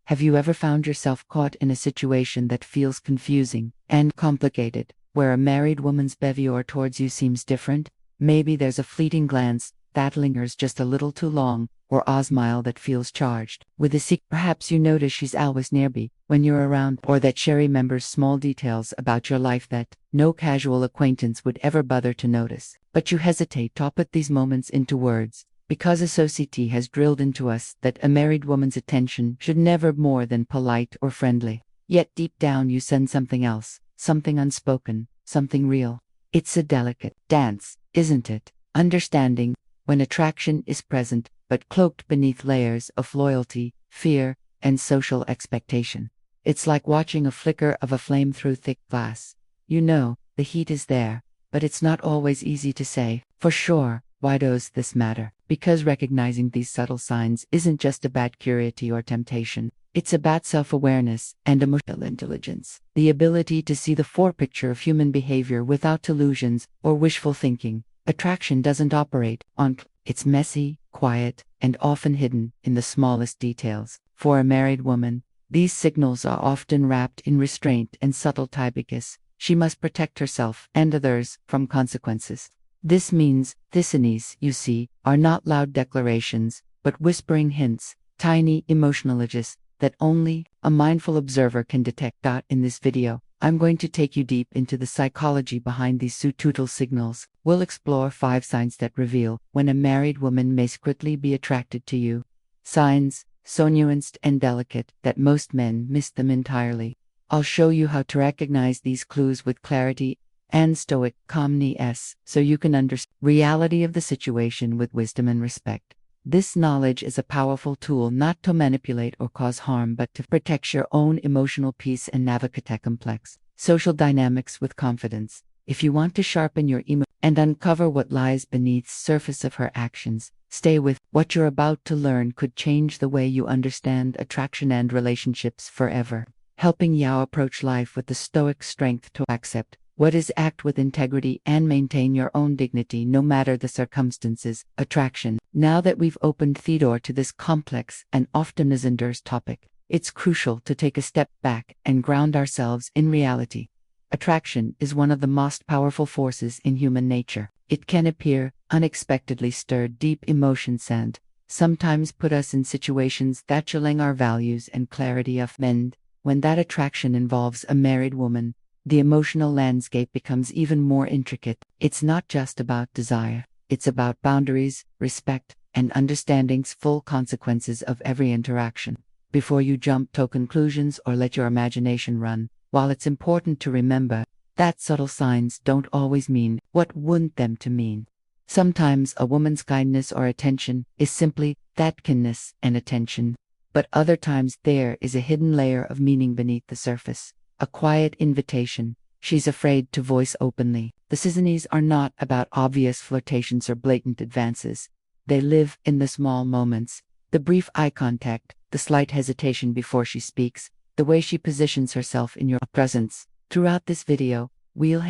Have you ever found yourself caught in a situation that feels confusing and complicated, where a married woman's behavior towards you seems different? Maybe there's a fleeting glance that lingers just a little too long, or a smile that feels charged with a secret. Perhaps you notice she's always nearby when you're around, or that she remembers small details about your life that no casual acquaintance would ever bother to notice. But you hesitate to put these moments into words, because a society has drilled into us that a married woman's attention should never be more than polite or friendly. Yet deep down you sense something else, something unspoken, something real. It's a delicate dance, isn't it? Understanding when attraction is present, but cloaked beneath layers of loyalty, fear, and social expectation. It's like watching a flicker of a flame through thick glass. You know, the heat is there, but it's not always easy to say, for sure, why does this matter? Because recognizing these subtle signs isn't just about curiosity or temptation. It's about self-awareness and emotional intelligence. The ability to see the full picture of human behavior without illusions or wishful thinking. Attraction doesn't operate on. It's messy, quiet, and often hidden in the smallest details. For a married woman, these signals are often wrapped in restraint and subtlety because she must protect herself and others from consequences. This means thistinies, you see, are not loud declarations, but whispering hints, tiny emotional edges that only a mindful observer can detect. In this video, I'm going to take you deep into the psychology behind these subtle signals. We'll explore 5 signs that reveal when a married woman may secretly be attracted to you. Signs so nuanced and delicate that most men miss them entirely. I'll show you how to recognize these clues with clarity and stoic calmness, so you can understand the reality of the situation with wisdom and respect. This knowledge is a powerful tool not to manipulate or cause harm, but to protect your own emotional peace and navigate complex social dynamics with confidence. If you want to sharpen your emo and uncover what lies beneath the surface of her actions, stay with. What you're about to learn could change the way you understand attraction and relationships forever, helping you approach life with the stoic strength to accept what is, act with integrity, and maintain your own dignity no matter the circumstances. Attraction. Now that we've opened the door to this complex and often misunderstood topic, it's crucial to take a step back and ground ourselves in reality. Attraction is one of the most powerful forces in human nature. It can appear unexpectedly, stir deep emotions, and sometimes put us in situations that challenge our values and clarity of mind. When that attraction involves a married woman, the emotional landscape becomes even more intricate. It's not just about desire, it's about boundaries, respect, and understanding full consequences of every interaction. Before you jump to conclusions or let your imagination run, while it's important to remember that subtle signs don't always mean what we want them to mean. Sometimes a woman's kindness or attention is simply that kindness and attention, but other times there is a hidden layer of meaning beneath the surface. A quiet invitation she's afraid to voice openly. The seasons are not about obvious flirtations or blatant advances. They live in the small moments, the brief eye contact, the slight hesitation before she speaks, the way she positions herself in your presence. Throughout this video, we'll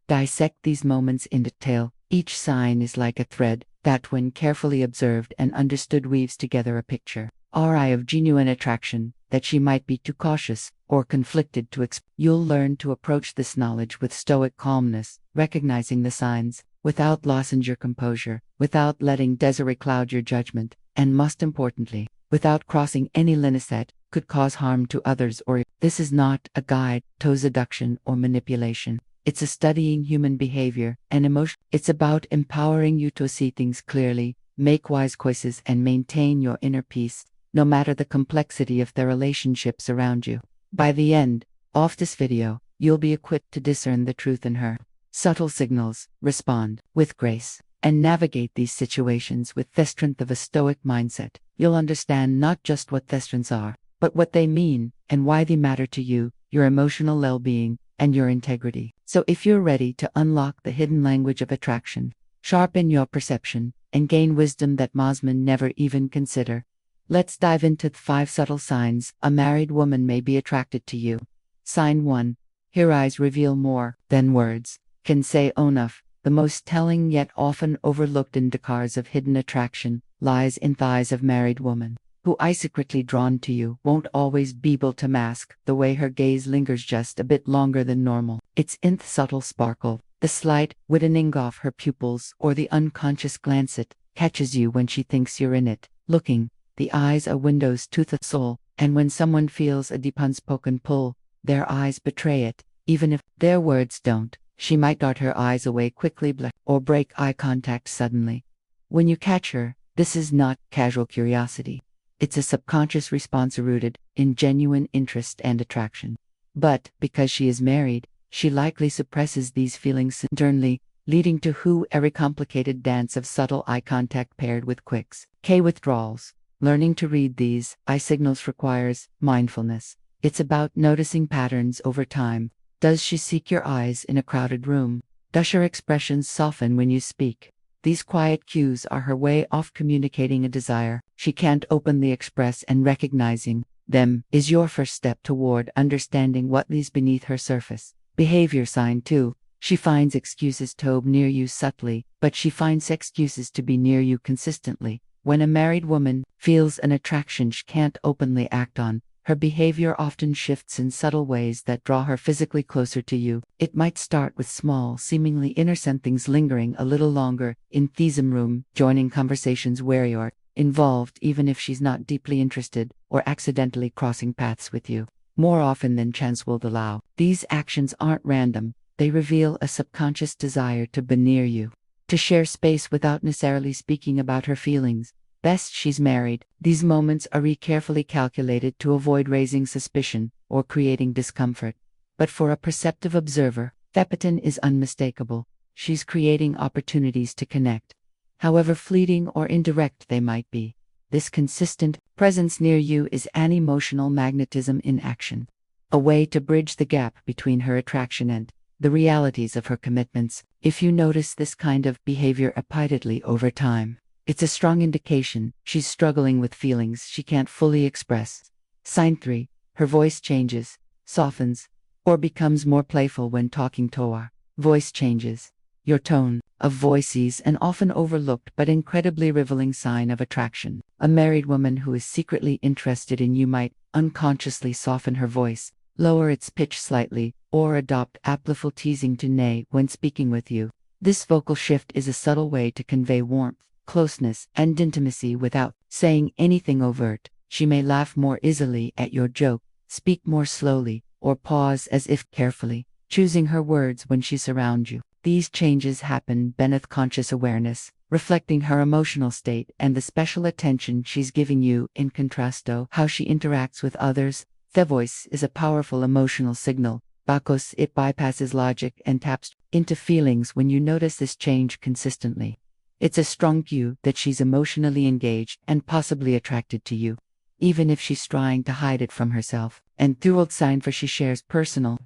dissect these moments in detail. Each sign is like a thread that, when carefully observed and understood, weaves together a picture of genuine attraction that she might be too cautious or conflicted to express. You'll learn to approach this knowledge with stoic calmness, recognizing the signs without losing your composure, without letting desire cloud your judgment, and most importantly, without crossing any limits that could cause harm to others. This is not a guide to seduction or manipulation. It's a studying human behavior and emotion. It's about empowering you to see things clearly, make wise choices, and maintain your inner peace, no matter the complexity of the relationships around you. By the end of this video, you'll be equipped to discern the truth in her subtle signals, respond with grace, and navigate these situations with the strength of a stoic mindset. You'll understand not just what thestrons are, but what they mean and why they matter to you, your emotional well-being, and your integrity. So if you're ready to unlock the hidden language of attraction, sharpen your perception, and gain wisdom that most men never even consider, let's dive into the 5 subtle signs a married woman may be attracted to you. Sign 1. Her eyes reveal more than words can say enough. The most telling yet often overlooked indicators of hidden attraction lies in the eyes of married women. who is secretly drawn to you won't always be able to mask the way her gaze lingers just a bit longer than normal. Its nth subtle sparkle, the slight widening of her pupils or the unconscious glance it catches you when she thinks you're in it, looking. The eyes are windows to the soul, and when someone feels a deep unspoken pull, their eyes betray it, even if their words don't. She might dart her eyes away quickly or break eye contact suddenly. When you catch her, this is not casual curiosity. It's a subconscious response rooted in genuine interest and attraction. But, because she is married, she likely suppresses these feelings internally, leading to a complicated dance of subtle eye contact paired with quick withdrawals. Learning to read these eye signals requires mindfulness. It's about noticing patterns over time. Does she seek your eyes in a crowded room? Does her expressions soften when you speak? These quiet cues are her way of communicating a desire she can't openly express, and recognizing them is your first step toward understanding what lies beneath her surface. Behavior sign 2. She finds excuses to be near you subtly, but she finds excuses to be near you consistently. When a married woman feels an attraction she can't openly act on, her behavior often shifts in subtle ways that draw her physically closer to you. It might start with small, seemingly innocent things lingering a little longer in the room, joining conversations where you're involved even if she's not deeply interested, or accidentally crossing paths with you. More often than chance will allow, these actions aren't random. They reveal a subconscious desire to be near you, to share space without necessarily speaking about her feelings. Best she's married. These moments are carefully calculated to avoid raising suspicion or creating discomfort. But for a perceptive observer, Thepiton is unmistakable. She's creating opportunities to connect. However fleeting or indirect they might be, this consistent presence near you is an emotional magnetism in action. A way to bridge the gap between her attraction and the realities of her commitments. If you notice this kind of behavior repeatedly over time, it's a strong indication she's struggling with feelings she can't fully express. Sign 3. Her voice changes, softens, or becomes more playful when talking to her. Voice changes. Your tone of voice is an often overlooked but incredibly revealing sign of attraction. A married woman who is secretly interested in you might unconsciously soften her voice, lower its pitch slightly, or adopt a playful teasing tone when speaking with you. This vocal shift is a subtle way to convey warmth, closeness, and intimacy without saying anything overt. She may laugh more easily at your joke, speak more slowly, or pause as if carefully choosing her words when she's around you. These changes happen beneath conscious awareness, reflecting her emotional state and the special attention she's giving you. In contrast to how she interacts with others, the voice is a powerful emotional signal, because it bypasses logic and taps into feelings. When you notice this change consistently, it's a strong cue that she's emotionally engaged and possibly attracted to you, even if she's trying to hide it from herself. And third sign for she shares personal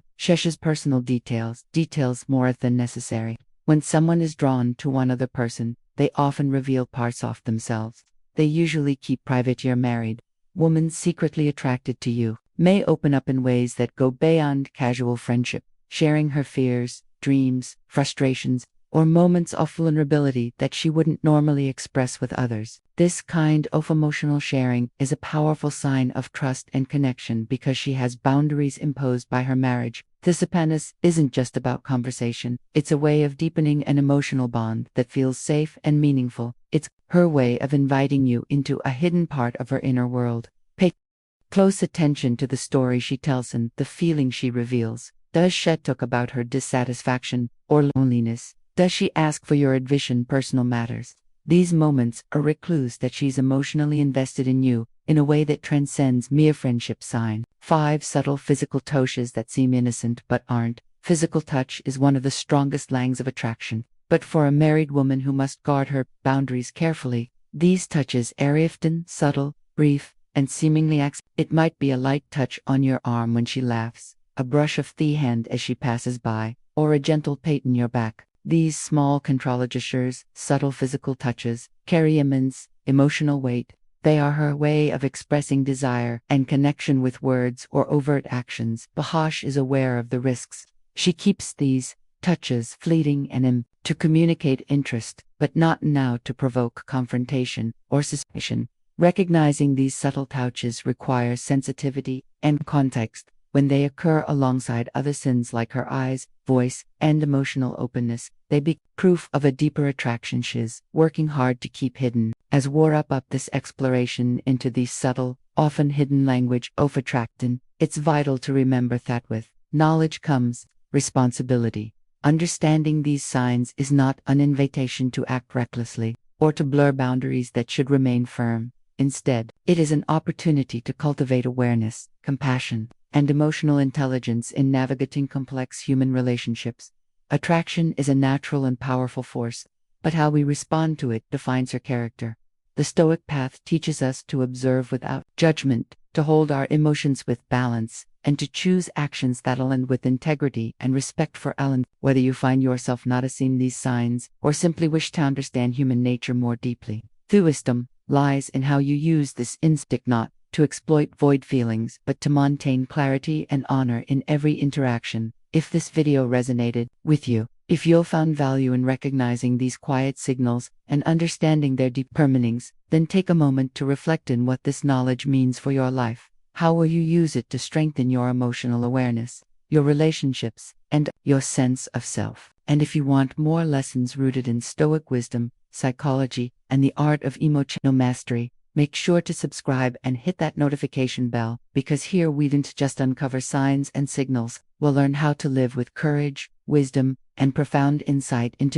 details more than necessary. When someone is drawn to one other person, they often reveal parts of themselves they usually keep private. You're married. Woman secretly attracted to you may open up in ways that go beyond casual friendship, sharing her fears, dreams, frustrations, or moments of vulnerability that she wouldn't normally express with others. This kind of emotional sharing is a powerful sign of trust and connection because she has boundaries imposed by her marriage. This openness isn't just about conversation, it's a way of deepening an emotional bond that feels safe and meaningful. It's her way of inviting you into a hidden part of her inner world. Pay close attention to the story she tells and the feeling she reveals. Does she talk about her dissatisfaction or loneliness? Does she ask for your advice in personal matters? These moments are clues that she's emotionally invested in you in a way that transcends mere friendship. Sign 5. Subtle physical touches that seem innocent but aren't. Physical touch is one of the strongest languages of attraction, but for a married woman who must guard her boundaries carefully, these touches are often subtle, brief, and seemingly accidental. It might be a light touch on your arm when she laughs, a brush of the hand as she passes by, or a gentle pat on your back. These small controlled gestures, subtle physical touches, carry immense emotional weight. They are her way of expressing desire and connection with words or overt actions. Bahash is aware of the risks. She keeps these touches fleeting and to communicate interest, but not now to provoke confrontation or suspicion. Recognizing these subtle touches requires sensitivity and context. When they occur alongside other sins like her eyes, voice, and emotional openness, they be proof of a deeper attraction she's working hard to keep hidden. As we wrap up this exploration into these subtle, often hidden language of attraction, it's vital to remember that with knowledge comes responsibility. Understanding these signs is not an invitation to act recklessly or to blur boundaries that should remain firm. Instead, it is an opportunity to cultivate awareness, compassion, and emotional intelligence in navigating complex human relationships. Attraction is a natural and powerful force, but how we respond to it defines our character. The Stoic path teaches us to observe without judgment, to hold our emotions with balance, and to choose actions that align with integrity and respect for others. Whether you find yourself noticing these signs or simply wish to understand human nature more deeply, the wisdom lies in how you use this instinct not to exploit void feelings but to maintain clarity and honor in every interaction. If this video resonated with you, if you found value in recognizing these quiet signals and understanding their deep meanings, then take a moment to reflect on what this knowledge means for your life. How will you use it to strengthen your emotional awareness, your relationships, and your sense of self? And if you want more lessons rooted in Stoic wisdom, psychology, and the art of emotional mastery, make sure to subscribe and hit that notification bell, because here we don't just uncover signs and signals, we'll learn how to live with courage, wisdom, and profound insight into